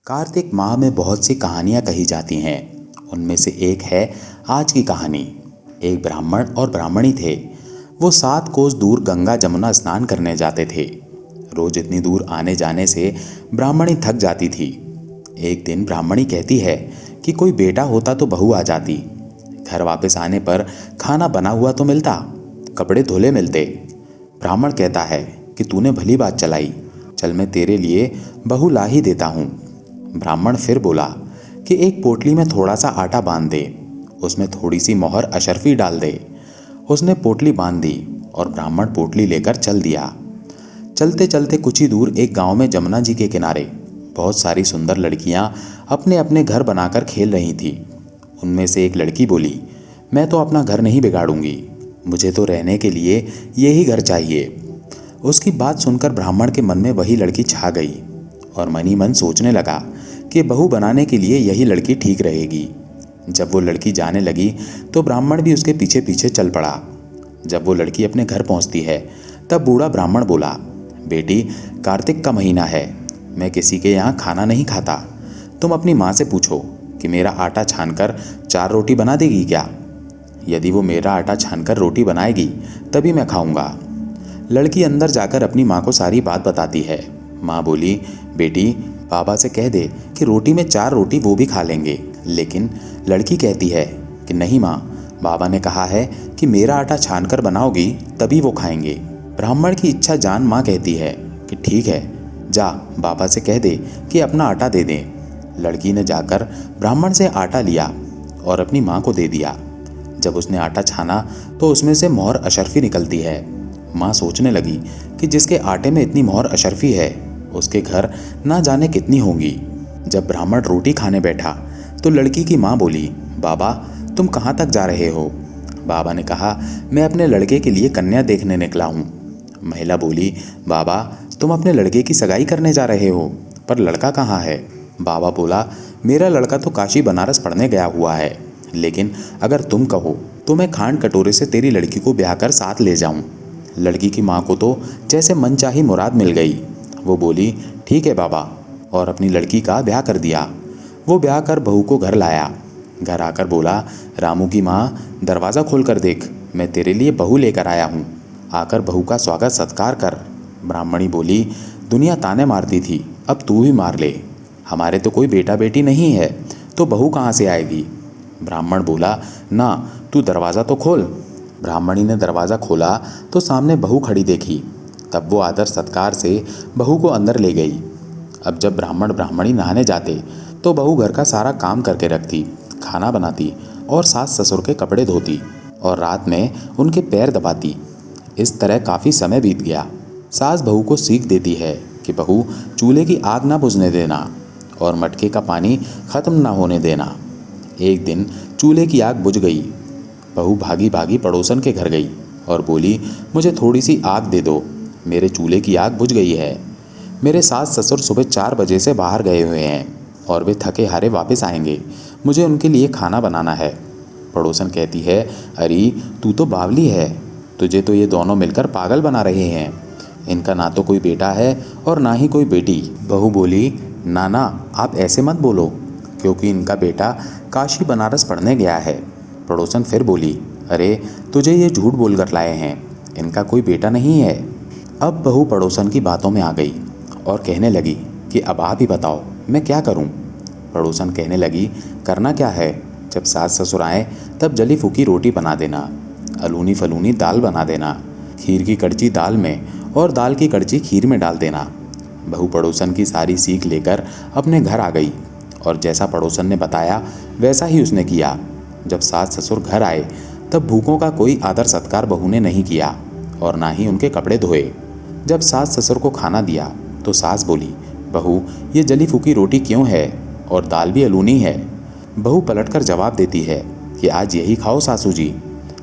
कार्तिक माह में बहुत सी कहानियाँ कही जाती हैं। उनमें से एक है आज की कहानी। एक ब्राह्मण और ब्राह्मणी थे। वो 7 कोस दूर गंगा जमुना स्नान करने जाते थे। रोज इतनी दूर आने जाने से ब्राह्मणी थक जाती थी। एक दिन ब्राह्मणी कहती है कि कोई बेटा होता तो बहू आ जाती। घर वापस आने पर खाना बना हुआ तो मिलता, कपड़े धुले मिलते। ब्राह्मण कहता है कि तूने भली बात चलाई, चल मैं तेरे लिए बहू ला ही देता हूँ। ब्राह्मण फिर बोला कि एक पोटली में थोड़ा सा आटा बांध दे, उसमें थोड़ी सी मोहर अशर्फी डाल दे। उसने पोटली बांध दी और ब्राह्मण पोटली लेकर चल दिया। चलते चलते कुछ ही दूर एक गांव में जमुना जी के किनारे बहुत सारी सुंदर लड़कियां अपने अपने घर बनाकर खेल रही थीं। उनमें से एक लड़की बोली, मैं तो अपना घर नहीं बिगाड़ूंगी, मुझे तो रहने के लिए यही घर चाहिए। उसकी बात सुनकर ब्राह्मण के मन में वही लड़की छा गई और मन ही मन सोचने लगा कि बहू बनाने के लिए यही लड़की ठीक रहेगी। जब वो लड़की जाने लगी तो ब्राह्मण भी उसके पीछे पीछे चल पड़ा। जब वो लड़की अपने घर पहुंचती है तब बूढ़ा ब्राह्मण बोला, बेटी, कार्तिक का महीना है, मैं किसी के यहाँ खाना नहीं खाता। तुम अपनी माँ से पूछो कि मेरा आटा छानकर 4 रोटी बना देगी क्या। यदि वो मेरा आटा छानकर रोटी बनाएगी तभी मैं खाऊंगा। लड़की अंदर जाकर अपनी माँ को सारी बात बताती है। माँ बोली, बेटी, बाबा से कह दे कि रोटी में 4 रोटी वो भी खा लेंगे। लेकिन लड़की कहती है कि नहीं माँ, बाबा ने कहा है कि मेरा आटा छानकर बनाओगी तभी वो खाएंगे। ब्राह्मण की इच्छा जान माँ कहती है कि ठीक है, जा बाबा से कह दे कि अपना आटा दे दें। लड़की ने जाकर ब्राह्मण से आटा लिया और अपनी माँ को दे दिया। जब उसने आटा छाना तो उसमें से मोहर अशर्फी निकलती है। माँ सोचने लगी कि जिसके आटे में इतनी मोहर अशर्फी है उसके घर ना जाने कितनी होंगी। जब ब्राह्मण रोटी खाने बैठा तो लड़की की माँ बोली, बाबा, तुम कहाँ तक जा रहे हो। बाबा ने कहा, मैं अपने लड़के के लिए कन्या देखने निकला हूँ। महिला बोली, बाबा, तुम अपने लड़के की सगाई करने जा रहे हो, पर लड़का कहाँ है। बाबा बोला, मेरा लड़का तो काशी बनारस पढ़ने गया हुआ है, लेकिन अगर तुम कहो तो मैं खांड कटोरे से तेरी लड़की को ब्याह कर साथ ले जाऊं। लड़की की माँ को तो जैसे मनचाही मुराद मिल गई। वो बोली, ठीक है बाबा, और अपनी लड़की का ब्याह कर दिया। वो ब्याह कर बहू को घर लाया। घर आकर बोला, रामू की माँ, दरवाज़ा खोल कर देख, मैं तेरे लिए बहू लेकर आया हूँ, आकर बहू का स्वागत सत्कार कर। ब्राह्मणी बोली, दुनिया ताने मारती थी, अब तू भी मार ले, हमारे तो कोई बेटा बेटी नहीं है, तो बहू कहाँ से आएगी। ब्राह्मण बोला, ना, तू दरवाज़ा तो खोल। ब्राह्मणी ने दरवाज़ा खोला तो सामने बहू खड़ी देखी। तब वो आदर सत्कार से बहू को अंदर ले गई। अब जब ब्राह्मण ब्राह्मणी नहाने जाते तो बहू घर का सारा काम करके रखती, खाना बनाती और सास ससुर के कपड़े धोती और रात में उनके पैर दबाती। इस तरह काफ़ी समय बीत गया। सास बहू को सीख देती है कि बहू, चूल्हे की आग ना बुझने देना और मटके का पानी ख़त्म ना होने देना। एक दिन चूल्हे की आग बुझ गई। बहू भागी भागी पड़ोसन के घर गई और बोली, मुझे थोड़ी सी आग दे दो, मेरे चूल्हे की आग बुझ गई है। मेरे सास ससुर सुबह 4 बजे से बाहर गए हुए हैं और वे थके हारे वापस आएंगे, मुझे उनके लिए खाना बनाना है। पड़ोसन कहती है, अरे तू तो बावली है, तुझे तो ये दोनों मिलकर पागल बना रहे हैं। इनका ना तो कोई बेटा है और ना ही कोई बेटी। बहू बोली, ना ना, आप ऐसे मत बोलो, क्योंकि इनका बेटा काशी बनारस पढ़ने गया है। पड़ोसन फिर बोली, अरे तुझे ये झूठ बोलकर लाए हैं, इनका कोई बेटा नहीं है। अब बहू पड़ोसन की बातों में आ गई और कहने लगी कि अब आप ही बताओ, मैं क्या करूं। पड़ोसन कहने लगी, करना क्या है, जब सास ससुर आए तब जली फूकी रोटी बना देना, अलूनी फलूनी दाल बना देना, खीर की कड़ची दाल में और दाल की कड़ची खीर में डाल देना। बहू पड़ोसन की सारी सीख लेकर अपने घर आ गई और जैसा पड़ोसन ने बताया वैसा ही उसने किया। जब सास ससुर घर आए तब भूखों का कोई आदर सत्कार बहू ने नहीं किया और ना ही उनके कपड़े धोए। जब सास ससुर को खाना दिया तो सास बोली, बहू, ये जली फूकी रोटी क्यों है और दाल भी अलूनी है। बहू पलटकर जवाब देती है कि आज यही खाओ सासू जी,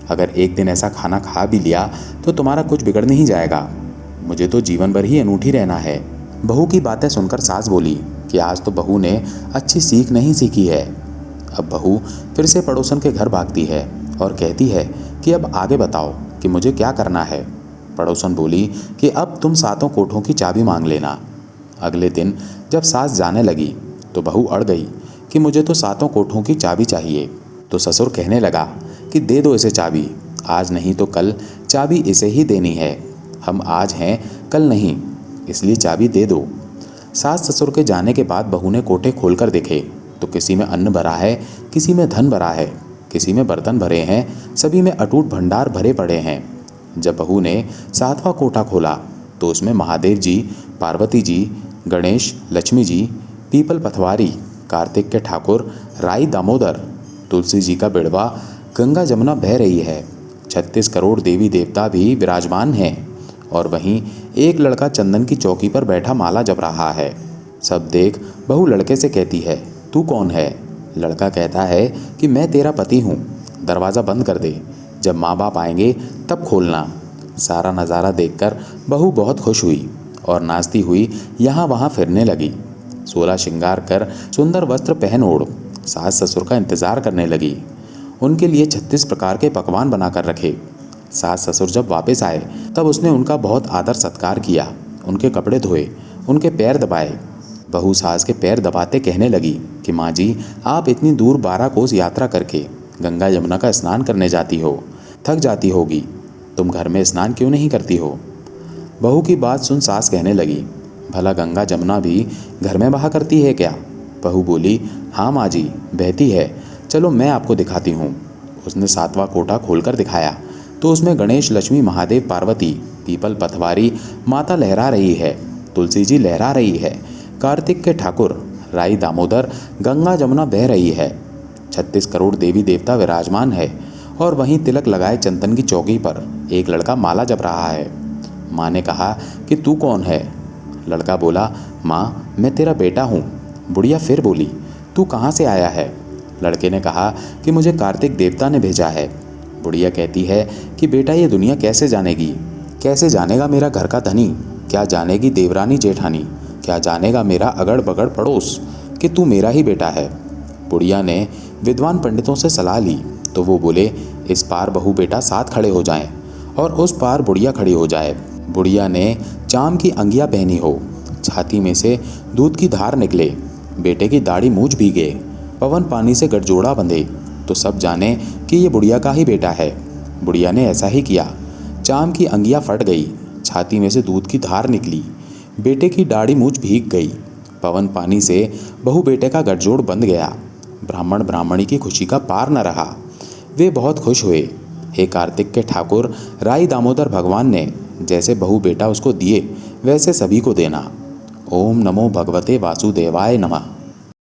अगर एक दिन ऐसा खाना खा भी लिया तो तुम्हारा कुछ बिगड़ नहीं जाएगा, मुझे तो जीवन भर ही अनूठी रहना है। बहू की बातें सुनकर सास बोली कि आज तो बहू ने अच्छी सीख नहीं सीखी है। अब बहू फिर से पड़ोसन के घर भागती है और कहती है कि अब आगे बताओ कि मुझे क्या करना है। पड़ोसन बोली कि अब तुम 7 कोठों की चाबी मांग लेना। अगले दिन जब सास जाने लगी तो बहू अड़ गई कि मुझे तो 7 कोठों की चाबी चाहिए। तो ससुर कहने लगा कि दे दो इसे चाबी, आज नहीं तो कल चाबी इसे ही देनी है। हम आज हैं कल नहीं, इसलिए चाबी दे दो। सास ससुर के जाने के बाद बहू ने कोठे खोलकर देखे तो किसी में अन्न भरा है, किसी में धन भरा है, किसी में बर्तन भरे हैं, सभी में अटूट भंडार भरे पड़े हैं। जब बहू ने 7वां कोठा खोला तो उसमें महादेव जी, पार्वती जी, गणेश, लक्ष्मी जी, पीपल पथवारी, कार्तिक के ठाकुर, राई दामोदर, तुलसी जी का बिड़वा, गंगा जमुना बह रही है, 36 करोड़ देवी देवता भी विराजमान हैं और वहीं एक लड़का चंदन की चौकी पर बैठा माला जप रहा है। सब देख बहू लड़के से कहती है, तू कौन है? लड़का कहता है कि मैं तेरा पति हूँ, दरवाज़ा बंद कर दे, जब माँ बाप आएंगे तब खोलना। सारा नज़ारा देखकर बहू बहुत खुश हुई और नाचती हुई यहाँ वहाँ फिरने लगी। 16 श्रृंगार कर सुंदर वस्त्र पहन ओढ़ सास ससुर का इंतज़ार करने लगी। उनके लिए 36 प्रकार के पकवान बनाकर रखे। सास ससुर जब वापस आए तब उसने उनका बहुत आदर सत्कार किया, उनके कपड़े धोए, उनके पैर दबाए। बहू सास के पैर दबाते कहने लगी कि माँ जी, आप इतनी दूर 12 कोस यात्रा करके गंगा यमुना का स्नान करने जाती हो, थक जाती होगी, तुम घर में स्नान क्यों नहीं करती हो? बहू की बात सुन सास कहने लगी, भला गंगा जमुना भी घर में बहा करती है क्या? बहू बोली, हाँ माँ जी, बहती है, चलो मैं आपको दिखाती हूँ। उसने 7वां कोठा खोलकर दिखाया तो उसमें गणेश, लक्ष्मी, महादेव, पार्वती, पीपल पथवारी, माता लहरा रही है, तुलसी जी लहरा रही है, कार्तिक के ठाकुर, राई दामोदर, गंगा जमुना बह रही है, 36 करोड़ देवी देवता विराजमान है और वहीं तिलक लगाए चंदन की चौकी पर एक लड़का माला जप रहा है। माँ ने कहा कि तू कौन है? लड़का बोला, माँ मैं तेरा बेटा हूँ। बुढ़िया फिर बोली, तू कहाँ से आया है? लड़के ने कहा कि मुझे कार्तिक देवता ने भेजा है। बुढ़िया कहती है कि बेटा ये दुनिया कैसे जानेगी? कैसे जानेगा मेरा घर का धनी? क्या जानेगी देवरानी जेठानी? क्या जानेगा मेरा अगड़ बगड़ पड़ोस कि तू मेरा ही बेटा है? बुढ़िया ने विद्वान पंडितों से सलाह ली तो वो बोले, इस पार बहू बेटा साथ खड़े हो जाएं और उस पार बुढ़िया खड़ी हो जाए। बुढ़िया ने चाम की अंगिया पहनी हो, छाती में से दूध की धार निकले, बेटे की दाढ़ी मूंछ भीगे, पवन पानी से गठजोड़ा बंधे तो सब जाने कि ये बुढ़िया का ही बेटा है। बुढ़िया ने ऐसा ही किया। चाम की अंगिया फट गई, छाती में से दूध की धार निकली, बेटे की दाढ़ी मूंछ भीग गई, पवन पानी से बहू बेटे का गठजोड़ बंध गया। ब्राह्मण ब्राह्मणी की खुशी का पार न रहा, वे बहुत खुश हुए। हे कार्तिक के ठाकुर, राई दामोदर भगवान ने जैसे बहू बेटा उसको दिए वैसे सभी को देना। ओम नमो भगवते वासुदेवाय नमः।